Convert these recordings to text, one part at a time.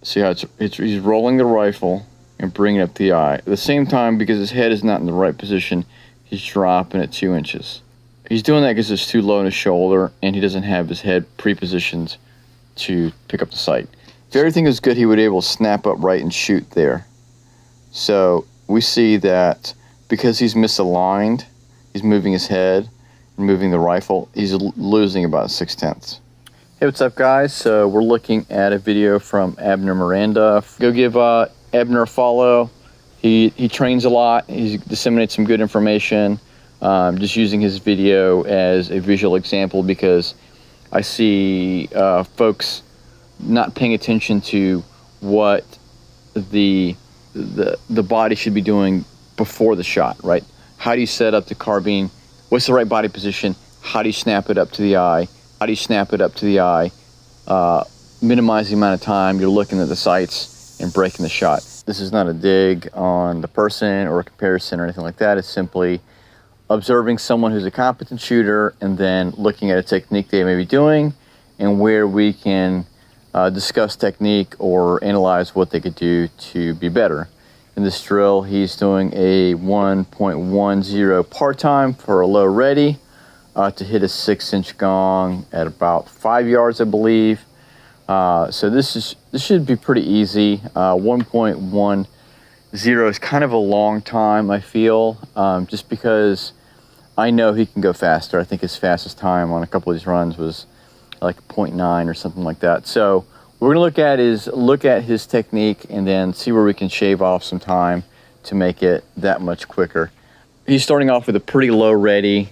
See how he's rolling the rifle and bringing it up the eye. At the same time, because his head is not in the right position, he's dropping it 2 inches. He's doing that because it's too low in his shoulder, and he doesn't have his head pre-positioned to pick up the sight. If everything is good, he would be able to snap up right and shoot there. So we see that because he's misaligned, he's moving his head and moving the rifle, he's losing about 6/10. Hey, what's up, guys? So we're looking at a video from Abner Miranda. Go give Abner a follow. He trains a lot. He disseminates some good information. Just using his video as a visual example because I see folks not paying attention to what the body should be doing before the shot, right? How do you set up the carbine? What's the right body position? How do you snap it up to the eye? How do you snap it up to the eye? Minimize the amount of time you're looking at the sights and breaking the shot. This is not a dig on the person or a comparison or anything like that. It's simply observing someone who's a competent shooter and then looking at a technique they may be doing and where we can discuss technique or analyze what they could do to be better. In this drill, he's doing a 1.10 par time for a low ready to hit a 6-inch gong at about 5 yards, I believe. So this should be pretty easy. 1.10 is kind of a long time, I feel, just because I know he can go faster. I think his fastest time on a couple of these runs was like 0.9 or something like that. So what we're gonna look at his technique and then see where we can shave off some time to make it that much quicker. He's starting off with a pretty low ready.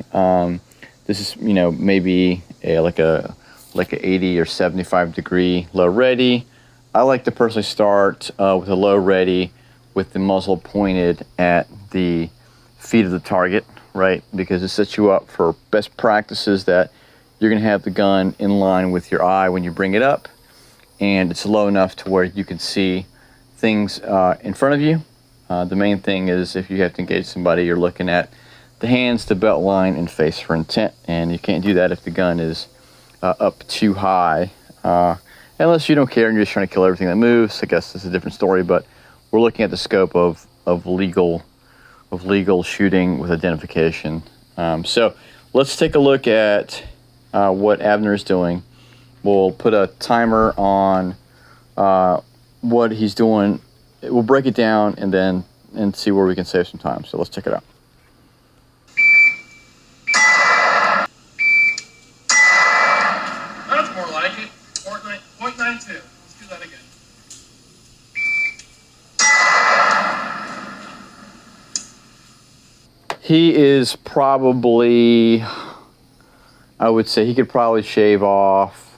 This is, maybe like a 80 or 75 degree low ready. I like to personally start with a low ready with the muzzle pointed at the feet of the target, right? Because it sets you up for best practices that you're gonna have the gun in line with your eye when you bring it up, and it's low enough to where you can see things in front of you. The main thing is if you have to engage somebody, you're looking at the hands, the belt line, and face for intent, and you can't do that if the gun is up too high, unless you don't care and you're just trying to kill everything that moves. I guess it's a different story, but we're looking at the scope of legal shooting with identification. So let's take a look at what Abner is doing. We'll put a timer on what he's doing. We'll break it down and see where we can save some time. So let's check it out. That's more like it. 0.92. Let's do that again. He is probably, I would say he could probably shave off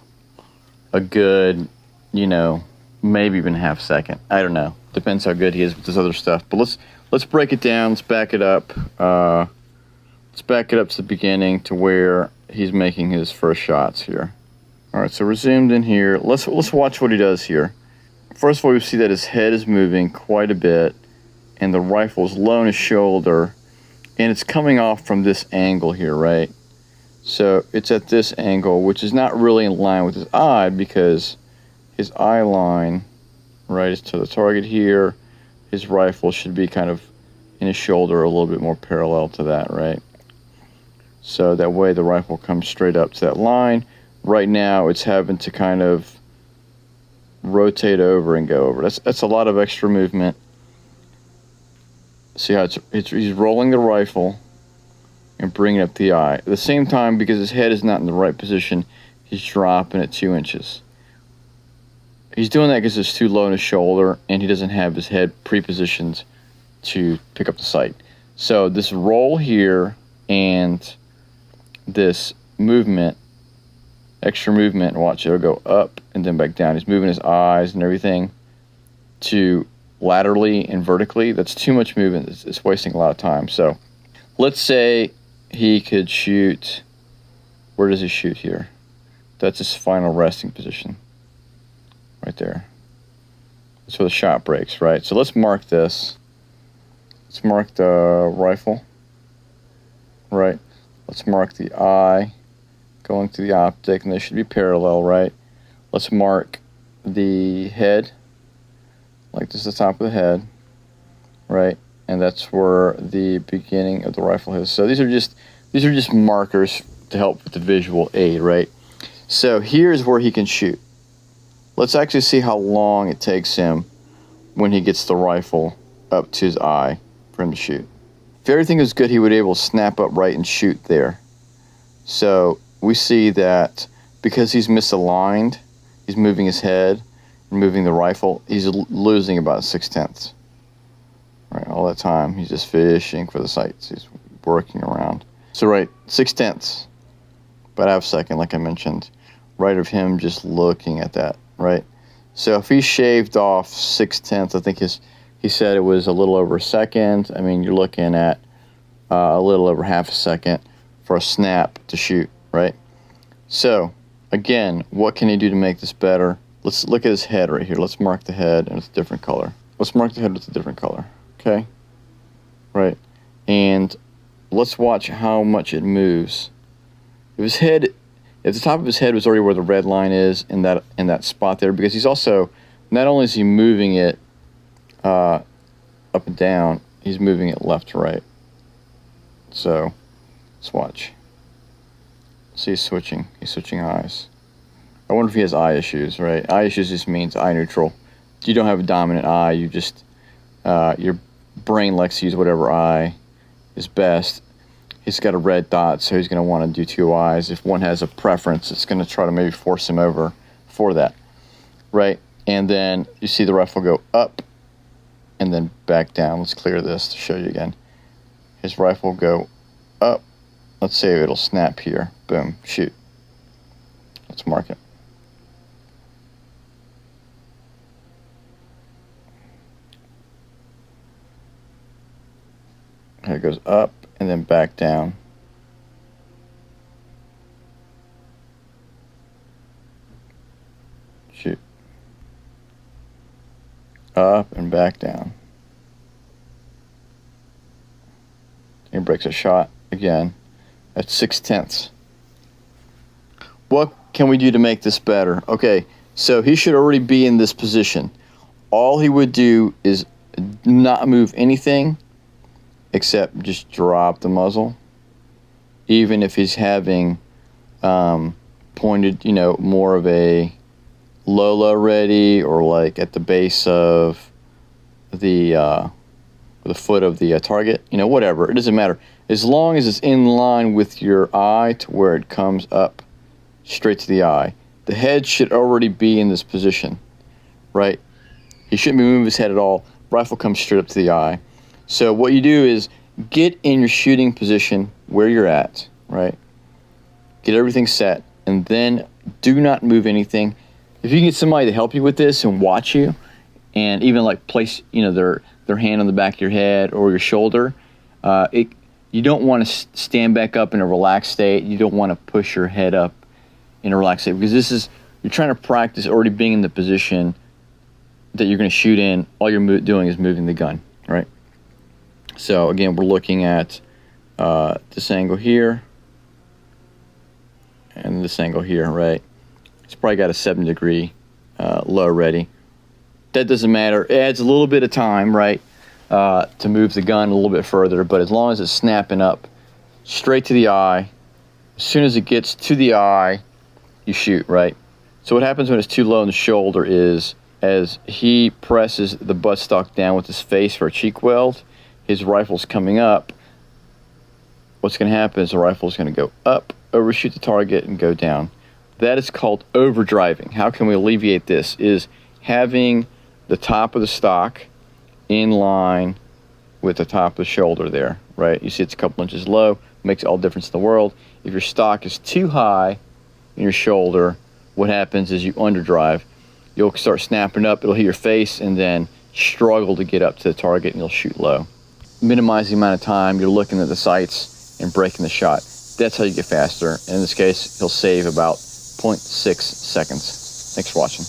a good, maybe even half second. I don't know. Depends how good he is with this other stuff. But let's break it down. Let's back it up. Let's back it up to the beginning to where he's making his first shots here. All right, so we're zoomed in here. Let's watch what he does here. First of all, we see that his head is moving quite a bit, and the rifle is low on his shoulder, and it's coming off from this angle here, right? So it's at this angle, which is not really in line with his eye because his eye line, right, is to the target here. His rifle should be kind of in his shoulder, a little bit more parallel to that, right? So that way the rifle comes straight up to that line. Right now it's having to kind of rotate over and go over. That's a lot of extra movement. See how he's rolling the rifle and bringing it up the eye. At the same time, because his head is not in the right position, he's dropping it 2 inches. He's doing that because it's too low in his shoulder and he doesn't have his head pre-positioned to pick up the sight. So this roll here and this movement, extra movement, watch it'll go up and then back down. He's moving his eyes and everything to laterally and vertically. That's too much movement. It's wasting a lot of time. So let's say he could shoot, where does he shoot here? That's his final resting position right there. That's where the shot breaks, right? So let's mark this. Let's mark the rifle, right? Let's mark the eye going to the optic, and they should be parallel, right? Let's mark the head like this is the top of the head, right? And that's where the beginning of the rifle is. So these are just markers to help with the visual aid, right? So here's where he can shoot. Let's actually see how long it takes him when he gets the rifle up to his eye for him to shoot. If everything is good, he would be able to snap up right and shoot there. So we see that because he's misaligned, he's moving his head and moving the rifle, he's losing about 6/10. Right, all that time he's just fishing for the sights. He's working around. So right, 6/10, about half a second, like I mentioned, right of him just looking at that, right? So if he shaved off 6/10, I think he said it was a little over a second. I mean, you're looking at a little over half a second for a snap to shoot, right? So again, what can he do to make this better? Let's look at his head right here. Let's mark the head and it's a different color. Let's mark the head with a different color, okay? Right, and let's watch how much it moves. If the top of his head was already where the red line is in that spot there, because he's also, not only is he moving it up and down, he's moving it left to right. So let's watch. See, he's switching eyes. I wonder if he has eye issues, right? Eye issues just means eye neutral. You don't have a dominant eye. You just your brain likes to use whatever eye is best. He's got a red dot, so he's going to want to do two eyes. If one has a preference, it's going to try to maybe force him over for that, right? And then you see the rifle go up and then back down. Let's clear this to show you again. His rifle go up. Let's say it'll snap here. Boom, shoot. Let's mark it. Here it goes up and then back down. Shoot. Up and back down. He breaks a shot again at 6/10. What can we do to make this better? Okay, so he should already be in this position. All he would do is not move anything except just drop the muzzle. Even if he's having pointed, more of a low ready, or like at the base of the foot of the target, whatever. It doesn't matter. As long as it's in line with your eye to where it comes up straight to the eye. The head should already be in this position, right? He shouldn't be moving his head at all. Rifle comes straight up to the eye. So what you do is get in your shooting position where you're at, right? Get everything set, and then do not move anything. If you can get somebody to help you with this and watch you, and even like place, their hand on the back of your head or your shoulder, you don't want to stand back up in a relaxed state. You don't want to push your head up in a relaxed state, because you're trying to practice already being in the position that you're going to shoot in. All you're doing is moving the gun, right? So again, we're looking at this angle here and this angle here, right? It's probably got a 7-degree low ready. That doesn't matter. It adds a little bit of time, right, to move the gun a little bit further, but as long as it's snapping up straight to the eye, as soon as it gets to the eye, you shoot, right? So what happens when it's too low in the shoulder is, as he presses the buttstock down with his face for a cheek weld, his rifle's coming up. What's going to happen is the rifle's going to go up, overshoot the target, and go down. That is called overdriving. How can we alleviate this? Is having the top of the stock in line with the top of the shoulder there, right? You see it's a couple inches low, makes all the difference in the world. If your stock is too high in your shoulder, what happens is you underdrive. You'll start snapping up, it'll hit your face, and then struggle to get up to the target, and you'll shoot low. Minimize the amount of time you're looking at the sights and breaking the shot. That's how you get faster. And in this case, he'll save about 0.6 seconds. Thanks for watching.